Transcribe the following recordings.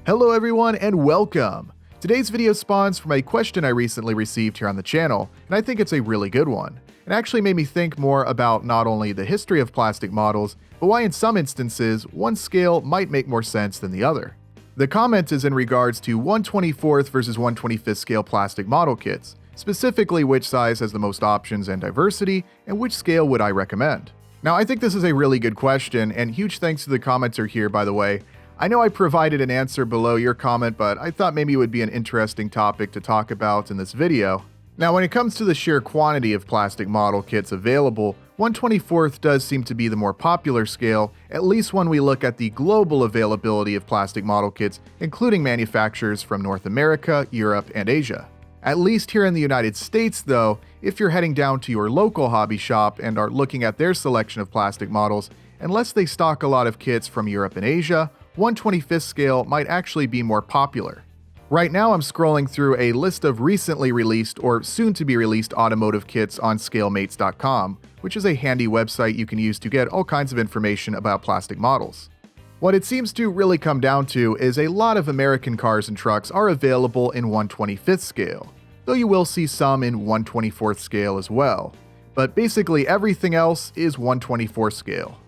Hello everyone and welcome! Today's video spawns from a question I recently received here on the channel, and I think it's a really good one. It actually made me think more about not only the history of plastic models, but why in some instances, one scale might make more sense than the other. The comment is in regards to 1/24th versus 1/25th scale plastic model kits, specifically which size has the most options and diversity, and which scale would I recommend. Now I think this is a really good question, and huge thanks to the commenter here by the way. I know I provided an answer below your comment, but I thought maybe it would be an interesting topic to talk about in this video. Now when it comes to the sheer quantity of plastic model kits available, 1/24th does seem to be the more popular scale, at least when we look at the global availability of plastic model kits, including manufacturers from North America, Europe, and Asia. At least here in the United States though, if you're heading down to your local hobby shop and are looking at their selection of plastic models, unless they stock a lot of kits from Europe and Asia, 1/25th scale might actually be more popular. Right now I'm scrolling through a list of recently released or soon to be released automotive kits on scalemates.com, which is a handy website you can use to get all kinds of information about plastic models. What it seems to really come down to is a lot of American cars and trucks are available in 1/25th scale, though you will see some in 1/24th scale as well. But basically everything else is 1/24th scale.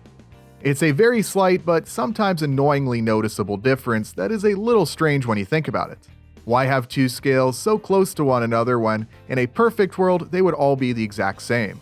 It's a very slight but sometimes annoyingly noticeable difference that is a little strange when you think about it. Why have two scales so close to one another when, in a perfect world, they would all be the exact same?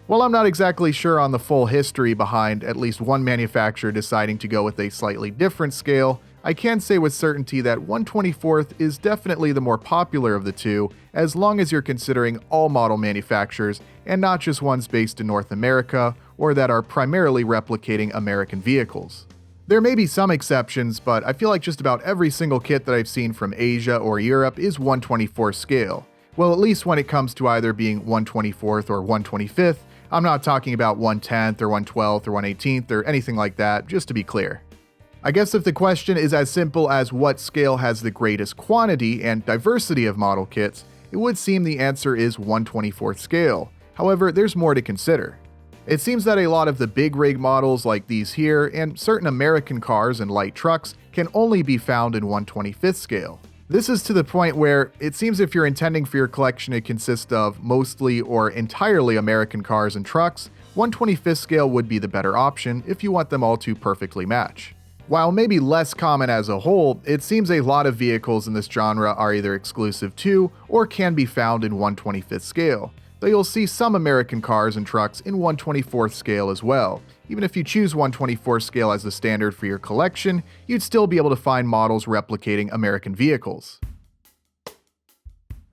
While I'm not exactly sure on the full history behind at least one manufacturer deciding to go with a slightly different scale, I can say with certainty that 1/24th is definitely the more popular of the two, as long as you're considering all model manufacturers and not just ones based in North America or that are primarily replicating American vehicles. There may be some exceptions, but I feel like just about every single kit that I've seen from Asia or Europe is 1/24th scale. Well, at least when it comes to either being 1/24th or 1/25th, I'm not talking about 1/10th or 1/12th or 1/18th or anything like that, just to be clear. I guess if the question is as simple as what scale has the greatest quantity and diversity of model kits, it would seem the answer is 1/24th scale. However, there's more to consider. It seems that a lot of the big rig models like these here and certain American cars and light trucks can only be found in 1/25th scale. This is to the point where it seems if you're intending for your collection to consist of mostly or entirely American cars and trucks, 1/25th scale would be the better option if you want them all to perfectly match. While maybe less common as a whole, it seems a lot of vehicles in this genre are either exclusive to or can be found in 1/25th scale, though you'll see some American cars and trucks in 1/24th scale as well. Even if you choose 1/24th scale as the standard for your collection, you'd still be able to find models replicating American vehicles.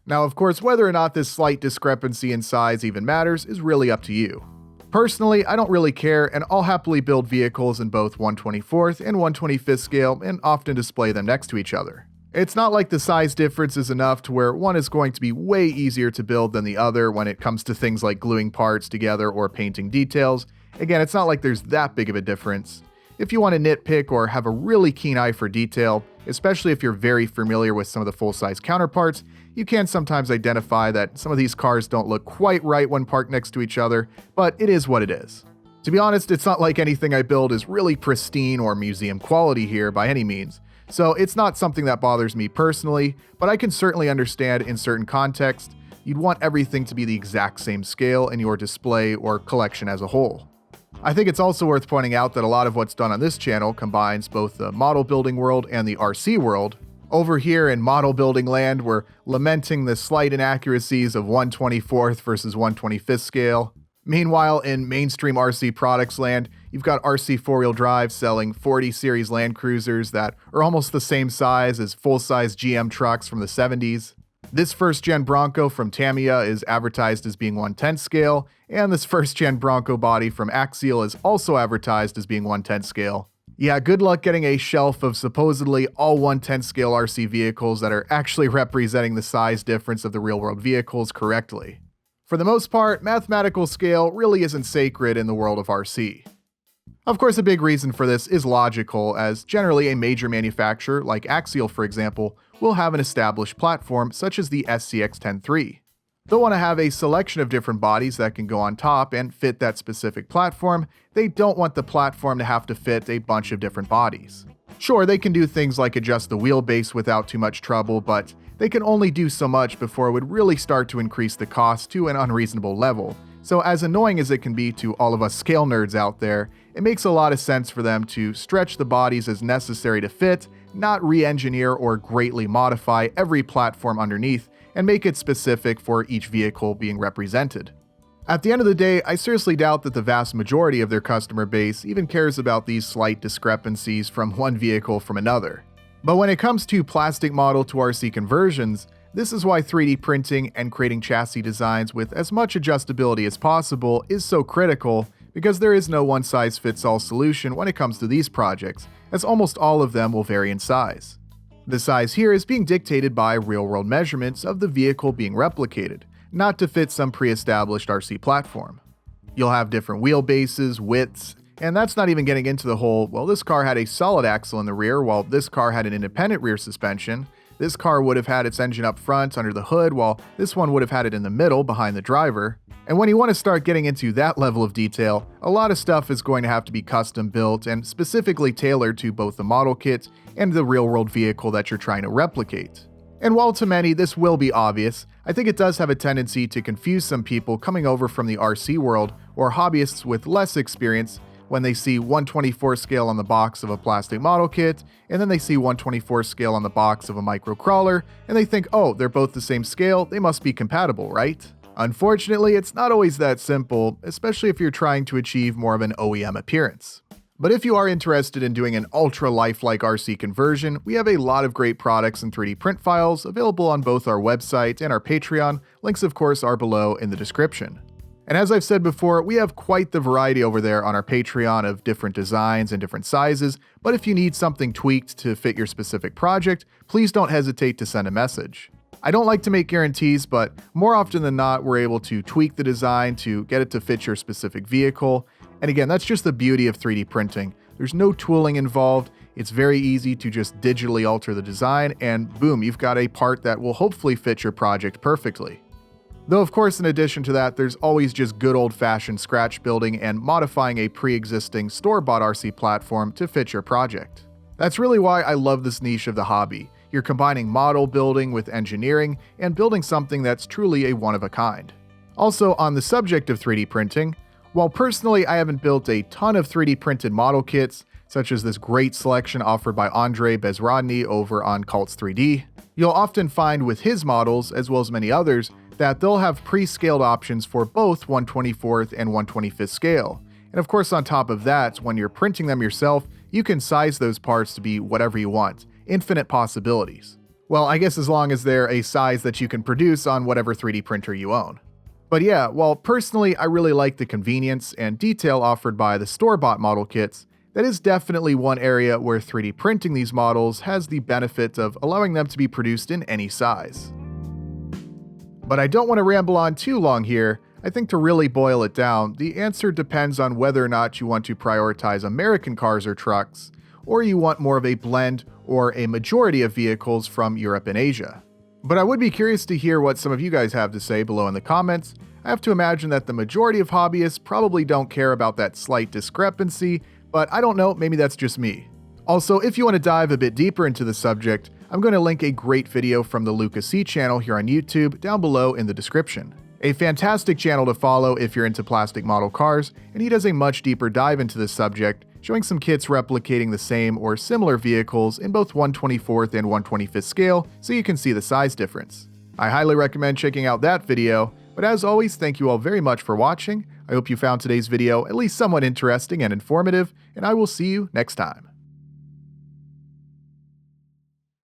Now of course, whether or not this slight discrepancy in size even matters is really up to you. Personally, I don't really care, and I'll happily build vehicles in both 1/24th and 1/25th scale and often display them next to each other. It's not like the size difference is enough to where one is going to be way easier to build than the other when it comes to things like gluing parts together or painting details. Again, it's not like there's that big of a difference. If you want to nitpick or have a really keen eye for detail, especially if you're very familiar with some of the full-size counterparts, you can sometimes identify that some of these cars don't look quite right when parked next to each other, but it is what it is. To be honest, it's not like anything I build is really pristine or museum quality here by any means, so it's not something that bothers me personally, but I can certainly understand in certain contexts, you'd want everything to be the exact same scale in your display or collection as a whole. I think it's also worth pointing out that a lot of what's done on this channel combines both the model building world and the RC world. Over here in model building land, we're lamenting the slight inaccuracies of 1/24th versus 1/25th scale. Meanwhile, in mainstream RC products land, you've got RC 4-wheel drive selling 40 series Land Cruisers that are almost the same size as full-size GM trucks from the 70s. This first-gen Bronco from Tamiya is advertised as being 1/10 scale, and this first-gen Bronco body from Axial is also advertised as being 1/10 scale. Yeah, good luck getting a shelf of supposedly all 1/10 scale RC vehicles that are actually representing the size difference of the real-world vehicles correctly. For the most part, mathematical scale really isn't sacred in the world of RC. Of course, a big reason for this is logical, as generally a major manufacturer, like Axial for example, will have an established platform such as the SCX-10-3. They'll want to have a selection of different bodies that can go on top and fit that specific platform. They don't want the platform to have to fit a bunch of different bodies. Sure, they can do things like adjust the wheelbase without too much trouble, but they can only do so much before it would really start to increase the cost to an unreasonable level. So as annoying as it can be to all of us scale nerds out there, it makes a lot of sense for them to stretch the bodies as necessary to fit, not re-engineer or greatly modify every platform underneath, and make it specific for each vehicle being represented. At the end of the day, I seriously doubt that the vast majority of their customer base even cares about these slight discrepancies from one vehicle from another. But when it comes to plastic model to RC conversions, this is why 3D printing and creating chassis designs with as much adjustability as possible is so critical, because there is no one-size-fits-all solution when it comes to these projects, as almost all of them will vary in size. The size here is being dictated by real-world measurements of the vehicle being replicated, not to fit some pre-established RC platform. You'll have different wheelbases, widths, and that's not even getting into the whole, well, this car had a solid axle in the rear while this car had an independent rear suspension. This car would have had its engine up front under the hood while this one would have had it in the middle behind the driver. And when you want to start getting into that level of detail, a lot of stuff is going to have to be custom built and specifically tailored to both the model kit and the real-world vehicle that you're trying to replicate. And while to many this will be obvious, I think it does have a tendency to confuse some people coming over from the RC world or hobbyists with less experience when they see 1/24 scale on the box of a plastic model kit, and then they see 1/24 scale on the box of a micro crawler, and they think, oh, they're both the same scale, they must be compatible, right? Unfortunately, it's not always that simple, especially if you're trying to achieve more of an OEM appearance. But if you are interested in doing an ultra lifelike RC conversion, we have a lot of great products and 3D print files available on both our website and our Patreon. Links, of course, are below in the description. And as I've said before, we have quite the variety over there on our Patreon of different designs and different sizes, but if you need something tweaked to fit your specific project, please don't hesitate to send a message. I don't like to make guarantees, but more often than not, we're able to tweak the design to get it to fit your specific vehicle. And again, that's just the beauty of 3D printing. There's no tooling involved. It's very easy to just digitally alter the design, and boom, you've got a part that will hopefully fit your project perfectly. Though of course, in addition to that, there's always just good old-fashioned scratch building and modifying a pre-existing store-bought RC platform to fit your project. That's really why I love this niche of the hobby. You're combining model building with engineering and building something that's truly a one-of-a-kind. Also, on the subject of 3D printing, while personally I haven't built a ton of 3D printed model kits, such as this great selection offered by Andrei Bezrodny over on Cults 3D, you'll often find with his models, as well as many others, that they'll have pre-scaled options for both 1/24th and 1/25th scale. And of course, on top of that, when you're printing them yourself, you can size those parts to be whatever you want. Infinite possibilities. Well, I guess as long as they're a size that you can produce on whatever 3D printer you own. But yeah, while personally I really like the convenience and detail offered by the store-bought model kits, that is definitely one area where 3D printing these models has the benefit of allowing them to be produced in any size. But I don't want to ramble on too long here. I think to really boil it down, the answer depends on whether or not you want to prioritize American cars or trucks, or you want more of a blend or a majority of vehicles from Europe and Asia. But I would be curious to hear what some of you guys have to say below in the comments. I have to imagine that the majority of hobbyists probably don't care about that slight discrepancy, but I don't know, maybe that's just me. Also, if you want to dive a bit deeper into the subject, I'm going to link a great video from the Lucas C channel here on YouTube down below in the description. A fantastic channel to follow if you're into plastic model cars, and he does a much deeper dive into this subject, showing some kits replicating the same or similar vehicles in both 1/24th and 1/25th scale, so you can see the size difference. I highly recommend checking out that video, but as always, thank you all very much for watching. I hope you found today's video at least somewhat interesting and informative, and I will see you next time.